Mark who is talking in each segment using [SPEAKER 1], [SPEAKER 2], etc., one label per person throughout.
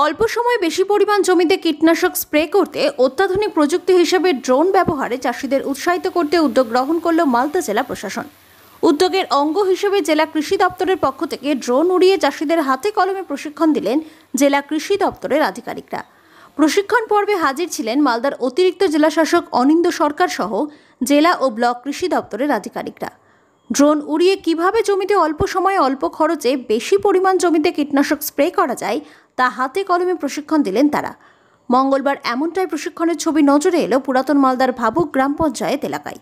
[SPEAKER 1] অল্প সময়ে বেশি পরিমাণ জমিতে কীটনাশক স্প্রে করতে অত্যাধুনিক প্রযুক্তি হিসেবে ড্রোন ব্যবহারে চাষিদের উৎসাহিত করতে উদ্যোগ গ্রহণ করল মালদা জেলা প্রশাসন। উদ্যোগের অঙ্গ হিসেবে জেলা কৃষি দপ্তরের পক্ষ থেকে ড্রোন উড়িয়ে চাষিদের হাতে কলমে প্রশিক্ষণ দিলেন জেলা কৃষি দপ্তরের আধিকারিকরা। প্রশিক্ষণ পর্বে হাজির ছিলেন মালদার অতিরিক্ত জেলাশাসক অনিন্দ সরকার সহ জেলা ও ব্লক কৃষি দপ্তরের আধিকারিকরা। ড্রোন উড়িয়ে কিভাবে জমিতে অল্প সময়ে অল্প খরচে বেশি পরিমাণ জমিতে কীটনাশক স্প্রে করা যায় তা হাতে কলমে প্রশিক্ষণ দিলেন তারা। মঙ্গলবার এমনটাই প্রশিক্ষণের ছবি নজরে এলো পুরাতন মালদার ভাবুক গ্রাম পঞ্চায়েত এলাকায়।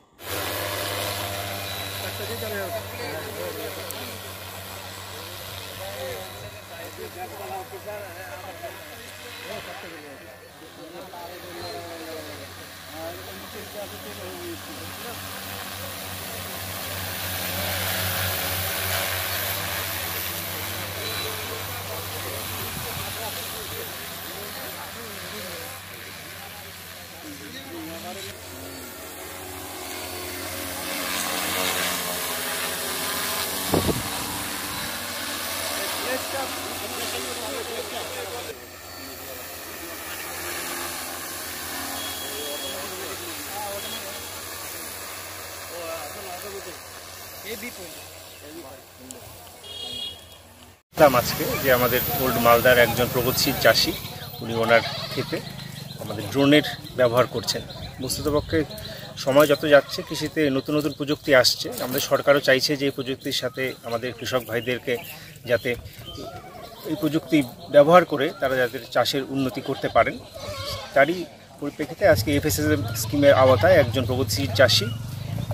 [SPEAKER 2] আজকে যে আমাদের ওল্ড মালদার একজন প্রগতিশীল চাষি, উনি ওনার ক্ষেতে আমাদের ড্রোনের ব্যবহার করছেন। বস্তুতপক্ষে সময় যত যাচ্ছে কৃষিতে নতুন নতুন প্রযুক্তি আসছে, আমাদের সরকারও চাইছে যে এই প্রযুক্তির সাথে আমাদের কৃষক ভাইদেরকে যাতে এই প্রযুক্তি ব্যবহার করে তারা যাতে চাষের উন্নতি করতে পারেন, তারই পরিপ্রেক্ষিতে আজকে FSSM স্কিমের আওতায় একজন প্রগতিশীল চাষি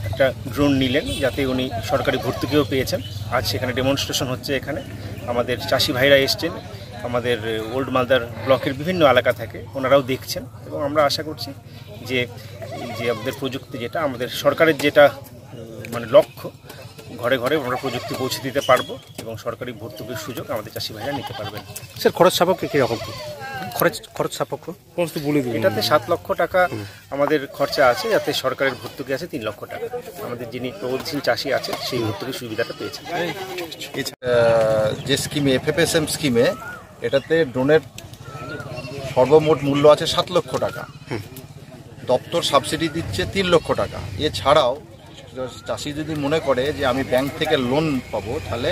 [SPEAKER 2] একটা ড্রোন নিলেন, যাতে উনি সরকারি ভর্তুকিও পেয়েছেন। আজ সেখানে ডেমনস্ট্রেশন হচ্ছে। এখানে আমাদের চাষি ভাইরা এসছেন, আমাদের ওল্ড মালদার ব্লকের বিভিন্ন এলাকা থেকে, ওনারাও দেখছেন এবং আমরা আশা করছি যে আমাদের প্রযুক্তি যেটা আমাদের সরকারের যেটা মানে লক্ষ্য, ঘরে ঘরে আমরা প্রযুক্তি পৌঁছে দিতে পারবো এবং সরকারি ভর্তুকির সুযোগ আমাদের চাষি ভাইরা নিতে পারবেন।
[SPEAKER 3] স্যার, খরচ সাপেক্ষ কীরকম? খরচ সাপেক্ষ বলে দিন।
[SPEAKER 2] এটাতে 7 লক্ষ টাকা আমাদের খরচা আছে, যাতে সরকারের ভর্তুকি আছে 3 লক্ষ টাকা। আমাদের যিনি প্রগতিশীল চাষি আছে সেই ভর্তুকির সুবিধাটা পেয়েছেন।
[SPEAKER 4] যে স্কিমে FSSM স্কিমে এটাতে ড্রোনের সর্বমোট মূল্য আছে 7 লক্ষ টাকা। দপ্তর সাবসিডি দিচ্ছে 3 লক্ষ টাকা। এছাড়াও চাষি যদি মনে করে যে আমি ব্যাংক থেকে লোন পাবো, তাহলে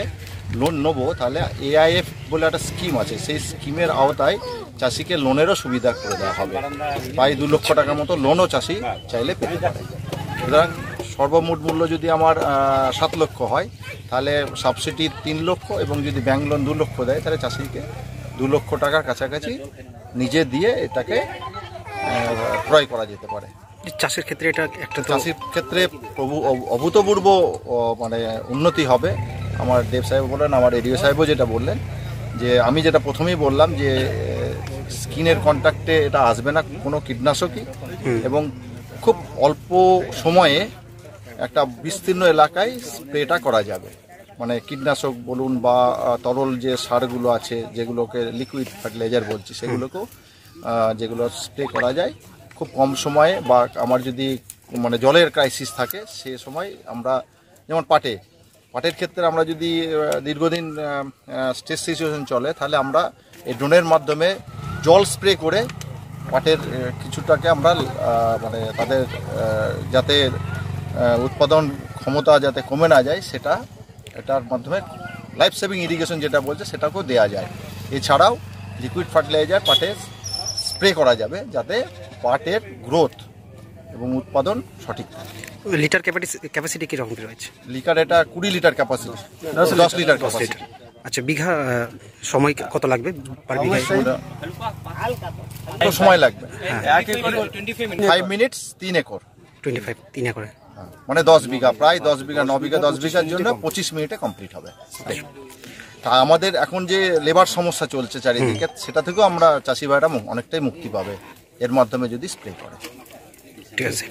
[SPEAKER 4] লোন নেবো, তাহলে AIF বলে একটা স্কিম আছে, সেই স্কিমের আওতায় চাষিকে লোনেরও সুবিধা করে দেওয়া হবে। প্রায় 2 লক্ষ টাকার মতো লোনও চাষি চাইলে পেতে পারে। সুতরাং সর্বমোট মূল্য যদি আমার 7 লক্ষ হয়, তাহলে সাবসিডি 3 লক্ষ এবং যদি ব্যাংক লোন 2 লক্ষ দেয়, তাহলে চাষিকে 2 লক্ষ টাকার কাছাকাছি নিজে দিয়ে এটাকে ক্রয় করা যেতে পারে।
[SPEAKER 3] চাষের ক্ষেত্রে এটা একটা
[SPEAKER 4] চাষির ক্ষেত্রে অভূতপূর্ব মানে উন্নতি হবে। আমার দেব সাহেব বললেন, আমার এডিও সাহেবও যেটা বললেন, যে আমি যেটা প্রথমেই বললাম যে স্কিনের কন্ট্যাক্টে এটা আসবে না কোনো কীটনাশকই, এবং খুব অল্প সময়ে একটা বিস্তীর্ণ এলাকায় স্প্রেটা করা যাবে। মানে কীটনাশক বলুন বা তরল যে সারগুলো আছে, যেগুলোকে লিকুইড ফার্টিলাইজার বলছি, সেগুলোকেও যেগুলো স্প্রে করা যায় খুব কম সময়ে। বা আমার যদি মানে জলের ক্রাইসিস থাকে, সে সময় আমরা যেমন পাটের ক্ষেত্রে আমরা যদি দীর্ঘদিন স্ট্রেস সিচুয়েশন চলে, তাহলে আমরা এই ড্রোনের মাধ্যমে জল স্প্রে করে পাটের কিছুটাকে আমরা মানে তাদের যাতে উৎপাদন ক্ষমতা যাতে কমে না যায়, এটার মাধ্যমে লাইফ সেভিং ইরিগেশন যেটা বলছে সেটাকেও দেওয়া যায়। এছাড়াও লিকুইড ফার্টিলাইজার পাটে স্প্রে করা যাবে, যাতে পাটের গ্রোথ এবং উৎপাদন সঠিক থাকে।
[SPEAKER 3] লিটার ক্যাপাসিটি কীরকম রয়েছে?
[SPEAKER 4] লিটার এটা 20 লিটার ক্যাপাসিটি, 10 লিটার ক্যাপাসিটি।
[SPEAKER 3] আচ্ছা, বিঘা সময় কত লাগবে? পার বিঘায়
[SPEAKER 4] সময় লাগবে 5 মিনিটস 3 একর।
[SPEAKER 3] 3 একরে
[SPEAKER 4] মানে 10 বিঘা, প্রায় 10 বিঘা, 9 বিঘা 10 বিঘার জন্য 25 মিনিটে কমপ্লিট হবে। তা আমাদের এখন যে লেবার সমস্যা চলছে চারিদিকে, সেটা থেকেও আমরা চাষি ভাইরা অনেকটাই মুক্তি পাবে এর মাধ্যমে যদি স্প্রে করে।
[SPEAKER 3] ঠিক আছে।